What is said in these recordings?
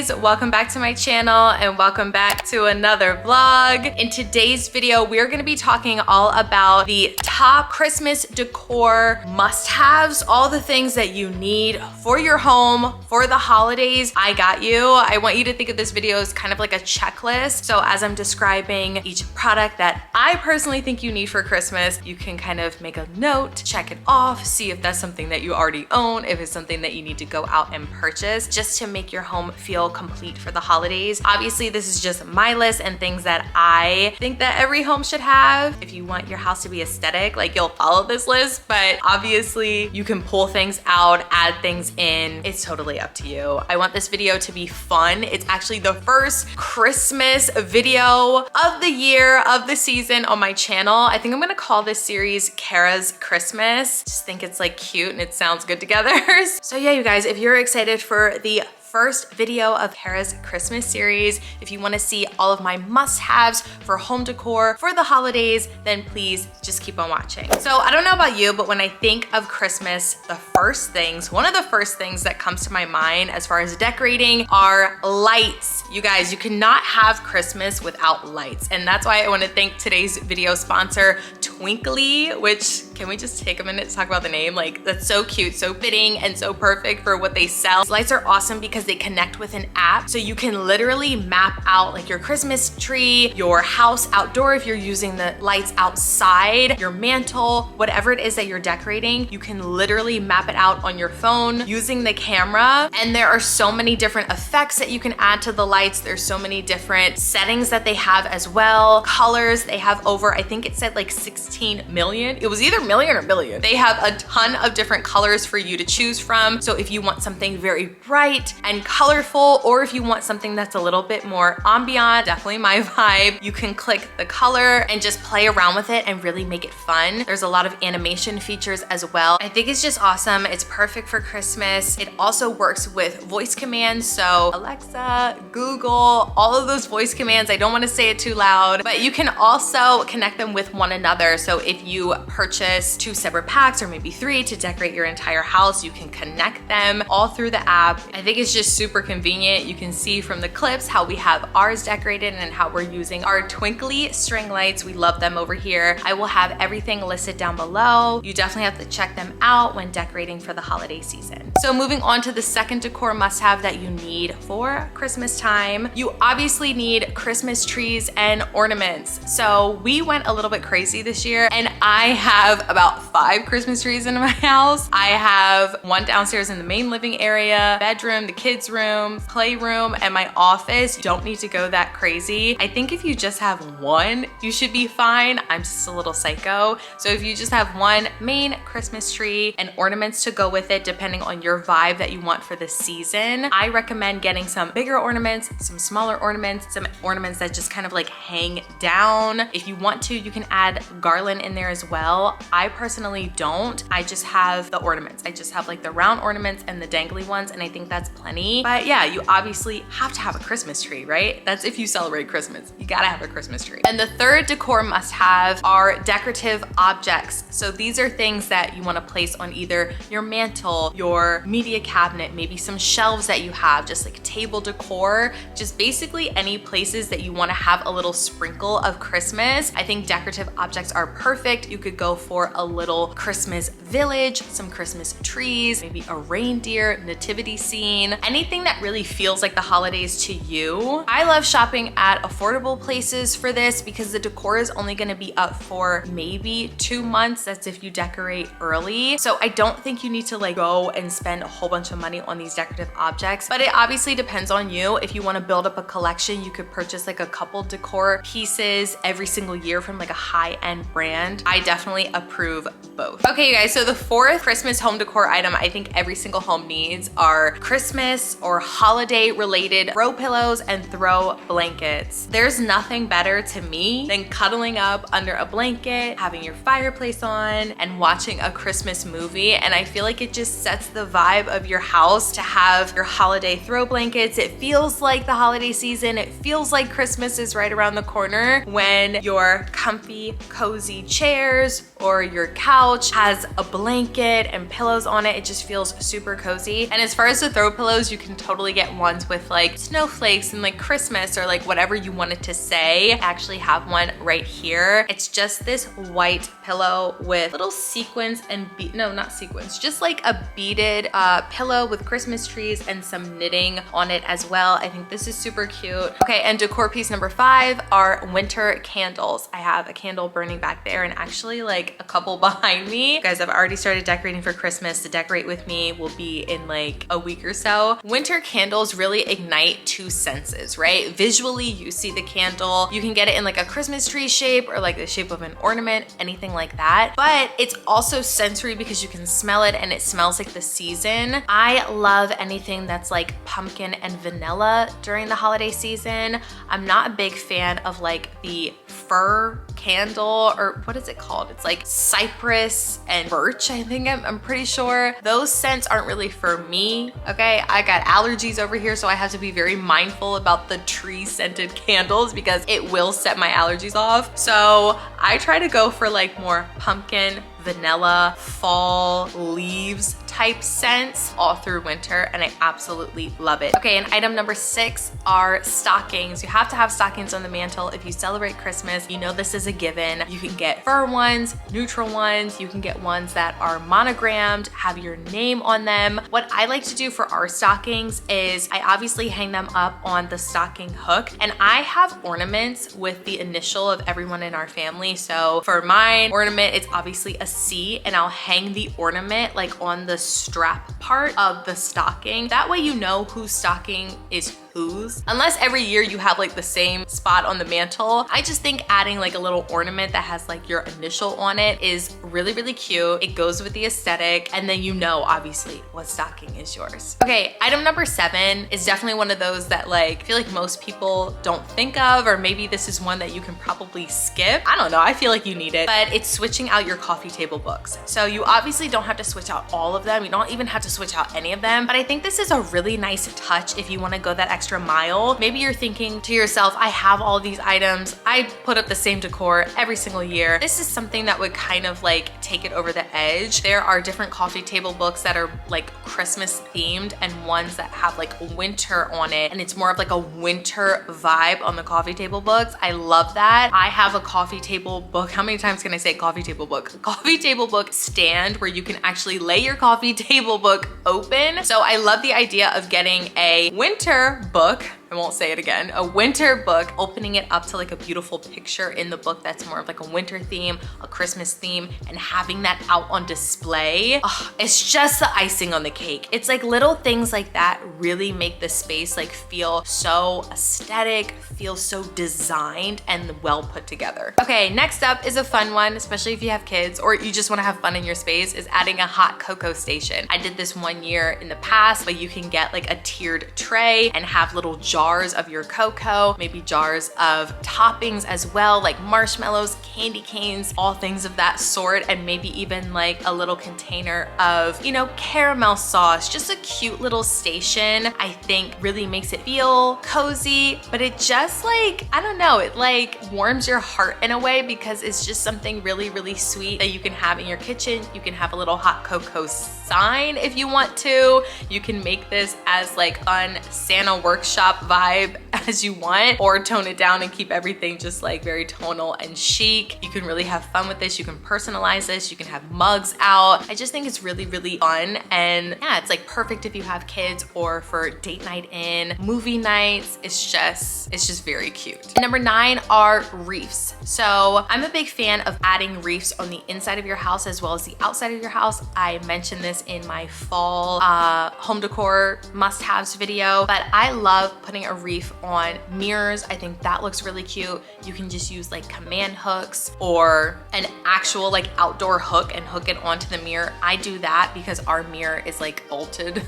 guys, welcome back to my channel and welcome back to another vlog. In today's video, we're gonna be talking all about the top Christmas decor must-haves, all the things that you need for your home for the holidays. I got you. I want you to think of this video as kind of like a checklist. So as I'm describing each product that I personally think you need for Christmas, you can kind of make a note, check it off, see if that's something that you already own, if it's something that you need to go out and purchase just to make your home feel complete for the holidays. Obviously, this is just my list and things that I think that every home should have. If you want your house to be aesthetic, like you'll follow this list, but obviously you can pull things out, add things in. It's totally up to you. I want this video to be fun. It's actually the first Christmas video of the year, of the season on my channel. I think I'm gonna call this series Cara's Christmas. Just think it's like cute and it sounds good together. So yeah, you guys, if you're excited for the first video of Cara's Christmas series, if you want to see all of my must-haves for home decor for the holidays, then please just keep on watching. So I don't know about you, but when I think of Christmas, one of the first things that comes to my mind as far as decorating are lights. You guys, you cannot have Christmas without lights. And that's why I want to thank today's video sponsor, Twinkly, which, can we just take a minute to talk about the name? Like, that's so cute, so fitting, and so perfect for what they sell. These lights are awesome because they connect with an app. So you can literally map out like your Christmas tree, your house outdoor if you're using the lights outside, your mantle, whatever it is that you're decorating, you can literally map it out on your phone using the camera. And there are so many different effects that you can add to the lights. There's so many different settings that they have as well. Colors, they have over, I think it said like 16 million. It was either million or billion. They have a ton of different colors for you to choose from. So if you want something very bright and colorful, or if you want something that's a little bit more ambient, definitely my vibe, you can click the color and just play around with it and really make it fun. There's a lot of animation features as well. I think it's just awesome. It's perfect for Christmas. It also works with voice commands. So Alexa, Google, all of those voice commands. I don't want to say it too loud, but you can also connect them with one another. So if you purchase 2 separate packs or maybe 3 to decorate your entire house, you can connect them all through the app. I think it's just super convenient. You can see from the clips how we have ours decorated and how we're using our twinkly string lights. We love them over here. I will have everything listed down below. You definitely have to check them out when decorating for the holiday season. So moving on to the second decor must-have that you need for Christmas time, you obviously need Christmas trees and ornaments. So we went a little bit crazy this year and I have about 5 Christmas trees in my house. I have one downstairs in the main living area, bedroom, the kids' room, playroom, and my office. You don't need to go that crazy. I think if you just have one, you should be fine. I'm just a little psycho. So if you just have one main Christmas tree and ornaments to go with it, depending on your vibe that you want for the season, I recommend getting some bigger ornaments, some smaller ornaments, some ornaments that just kind of like hang down. If you want to, you can add garland in there as well. I personally don't. I just have the ornaments. I just have like the round ornaments and the dangly ones, and I think that's plenty. But yeah, you obviously have to have a Christmas tree, right? That's if you celebrate Christmas. You gotta have a Christmas tree. And the third decor must-have are decorative objects. So these are things that you wanna place on either your mantle, your media cabinet, maybe some shelves that you have, just like table decor, just basically any places that you wanna have a little sprinkle of Christmas. I think decorative objects are perfect. You could go for a little Christmas village, some Christmas trees, maybe a reindeer, nativity scene, anything that really feels like the holidays to you. I love shopping at affordable places for this because the decor is only gonna be up for maybe 2 months. That's if you decorate early. So I don't think you need to like go and spend a whole bunch of money on these decorative objects, but it obviously depends on you. If you wanna build up a collection, you could purchase like a couple decor pieces every single year from like a high-end brand. I definitely approve both. Okay, you guys, so the fourth Christmas home decor item I think every single home needs are Christmas or holiday related throw pillows and throw blankets. There's nothing better to me than cuddling up under a blanket, having your fireplace on, and watching a Christmas movie. And I feel like it just sets the vibe of your house to have your holiday throw blankets. It feels like the holiday season. It feels like Christmas is right around the corner when your comfy, cozy chairs or or your couch has a blanket and pillows on it. It just feels super cozy. And as far as the throw pillows, you can totally get ones with like snowflakes and like Christmas or like whatever you wanted to say. I actually have one right here. It's just this white pillow with little sequins and no, not sequins, just like a beaded pillow with Christmas trees and some knitting on it as well. I think this is super cute. Okay, and decor piece number 5 are winter candles. I have a candle burning back there and actually like a couple behind me. You guys, I've already started decorating for Christmas. To decorate with me will be in like a week or so. Winter candles really ignite 2 senses, right? Visually, you see the candle. You can get it in like a Christmas tree shape or like the shape of an ornament, anything like that. But it's also sensory because you can smell it and it smells like the season. I love anything that's like pumpkin and vanilla during the holiday season. I'm not a big fan of like the fir candle, or what is it called? It's like cypress and birch, I think. I'm pretty sure. Those scents aren't really for me, okay? I got allergies over here, so I have to be very mindful about the tree scented candles because it will set my allergies off. So I try to go for like more pumpkin, vanilla, fall, leaves type scents all through winter, and I absolutely love it. Okay, and item number 6 are stockings. You have to have stockings on the mantle if you celebrate Christmas. You know this is a given. You can get fur ones, neutral ones. You can get ones that are monogrammed, have your name on them. What I like to do for our stockings is I obviously hang them up on the stocking hook, and I have ornaments with the initial of everyone in our family. So for mine ornament, it's obviously a C, and I'll hang the ornament like on the strap part of the stocking. That way you know whose stocking is whose. Unless every year you have like the same spot on the mantle. I just think adding like a little ornament that has like your initial on it is really, really cute. It goes with the aesthetic, and then you know obviously what stocking is yours. Okay, item number 7 is definitely one of those that like I feel like most people don't think of, or maybe this is one that you can probably skip. I don't know, I feel like you need it, but it's switching out your coffee table books. So you obviously don't have to switch out all of them. You don't even have to switch out any of them, but I think this is a really nice touch if you want to go that extra mile. Maybe you're thinking to yourself, I have all these items. I put up the same decor every single year. This is something that would kind of like take it over the edge. There are different coffee table books that are like Christmas themed and ones that have like winter on it, and it's more of like a winter vibe on the coffee table books. I love that. I have a coffee table book. How many times can I say coffee table book? A coffee table book stand where you can actually lay your coffee table book open. So I love the idea of getting a winter book. I won't say it again, a winter book, opening it up to like a beautiful picture in the book that's more of like a winter theme, a Christmas theme, and having that out on display. Oh, it's just the icing on the cake. It's like little things like that really make the space like feel so aesthetic, feel so designed and well put together. Okay, next up is a fun one, especially if you have kids or you just wanna have fun in your space, is adding a hot cocoa station. I did this one year in the past, but you can get like a tiered tray and have little jars of your cocoa, maybe jars of toppings as well, like marshmallows, candy canes, all things of that sort, and maybe even like a little container of, you know, caramel sauce. Just a cute little station, I think really makes it feel cozy, but it just like, I don't know, it like warms your heart in a way because it's just something really, really sweet that you can have in your kitchen. You can have a little hot cocoa sign if you want to. You can make this as like fun Santa workshop vibe as you want, or tone it down and keep everything just like very tonal and chic. You can really have fun with this. You can personalize this. You can have mugs out. I just think it's really, really fun. And yeah, it's like perfect if you have kids or for date night in, movie nights. It's just very cute. Number 9 are wreaths. So I'm a big fan of adding wreaths on the inside of your house as well as the outside of your house. I mentioned this in my fall home decor must-haves video, but I love putting a wreath on mirrors. I think that looks really cute. You can just use like command hooks or an actual like outdoor hook and hook it onto the mirror. I do that because our mirror is like bolted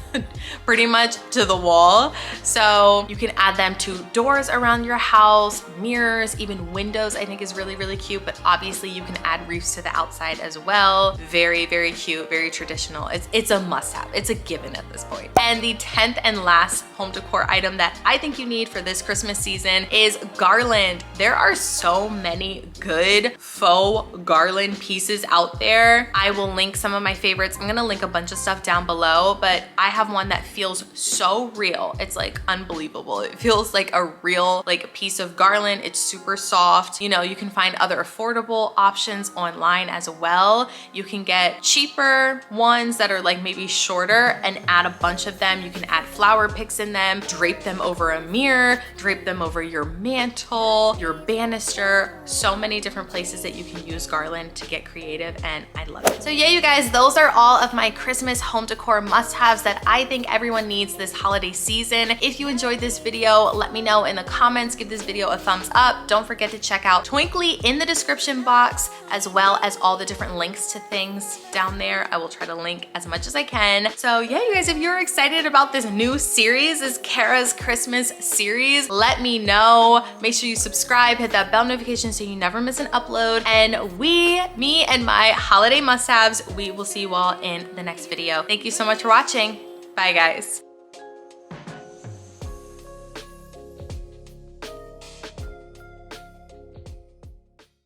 pretty much to the wall. So you can add them to doors around your house, mirrors, even windows, I think is really, really cute. But obviously you can add wreaths to the outside as well. Very, very cute, very traditional. It's a must-have. It's a given at this point. And the 10th and last home decor item that I think you need for this Christmas season is Garland. There are so many good faux garland pieces out there. I will link some of my favorites. I'm gonna link a bunch of stuff down below, but I have one that feels so real. It's like unbelievable. It feels like a real like piece of garland. It's super soft. You know, you can find other affordable options online as well. You can get cheaper ones that are like maybe shorter and add a bunch of them. You can add flower picks in them, drape them over a mirror, drape them over your mantle, your banister. So many different places that you can use garland to get creative, and I love it. So yeah, you guys, those are all of my Christmas home decor must-haves that I think everyone needs this holiday season. If you enjoyed this video, let me know in the comments. Give this video a thumbs up. Don't forget to check out Twinkly in the description box, as well as all the different links to things down there. I will try to link as much as I can. So yeah, you guys, if you're excited about this new series, this Cara's Christmas series, let me know. Make sure you subscribe, hit that bell notification so you never miss an upload. And me and my holiday must-haves, we will see you all in the next video. Thank you so much for watching. Bye guys.